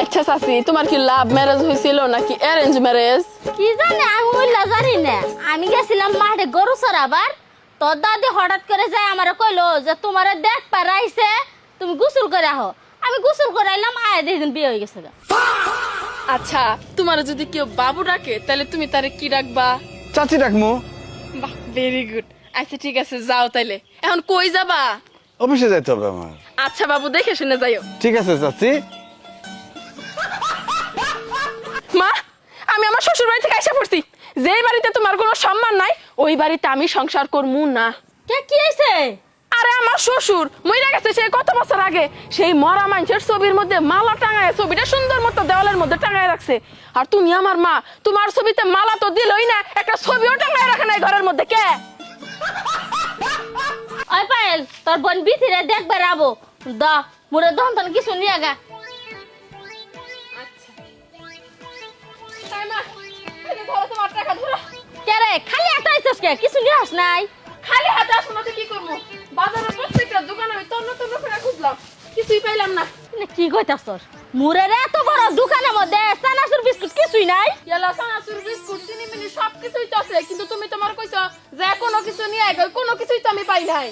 আচ্ছা চাচি, তোমার কি লাভ ম্যারেজ হয়েছিল নাকি অ্যারেঞ্জ ম্যারেজ? কি জানি আমি ওইলা জানি না। আমি গেছিলাম মাঠে গরু চড়াবার, তোর দাদি হঠাৎ করে যায় আমারে কইলো যে তোমারে দেখ পারাইছে, তুমি গোসল করে আহো। আমি গোসল করে আইলাম, আয় দেখুন বিয়ে হয়ে গেছে। আচ্ছা, তোমার যদি কেউ বাবু ডাকে তাহলে তুমি তারে কি ডাকবা? চাচি ডাকমু। বাহ, ভেরি গুড। আচ্ছা ঠিক আছে, যাও তাইলে। এখন কই যাবা? অফিসে যাইতে হবে আমার। আচ্ছা বাবু, দেখে শুনে যাইও। ঠিক আছে চাচি। মা, আমি আমার শ্বশুর বাড়ি থেকে আইসা পড়ছি। যেই বাড়িতে তোমার কোনো সম্মান নাই ওই বাড়িতে আমি সংসার করবো না। কে কি হইছে? আরে আমার শ্বশুর মইরা গেছে সেই কত বছর আগে। সেই মরা মানুষের ছবির মধ্যে মালা টাঙায়, ছবিটা সুন্দর মতো দেওয়ালের মধ্যে টাঙায় রাখছে। আর তুমি আমার মা, তোমার ছবিতে মালা তো দিলই না, একটা ছবিও টাঙায় রাখে নাই ঘরের মধ্যে। কে? ওই পায়েল, তোর বোন বিথিরে দেখবে রাবো দা মোরে দহন কিছু নিয়ে গা। তাই মা, এই যে ধরো তোমার টাকা ধরো। কে রে, খালি হাতে আইছস কে? কিছু নিয়ে আস নাই? খালি হাতে আসো না তো কি করবো? বাজারের প্রত্যেকটা দোকানে আমি তন্ন তন্ন করে খুঁজলাম, কিছুই পাইলাম না। না কি কইতাছস? মুরে রে এত বড় দোকানের মধ্যে চানাচুর বিস্কুট কিছুই নাই? ইয়ালা সানাসুর বিস্কুট চিনি মিনি সবকিছুই তো আছে, কিন্তু তুমি তোমার কইছো যে কোনো কিছু নিয়ে আইগো, কোনো কিছুই তো আমি পাই নাই।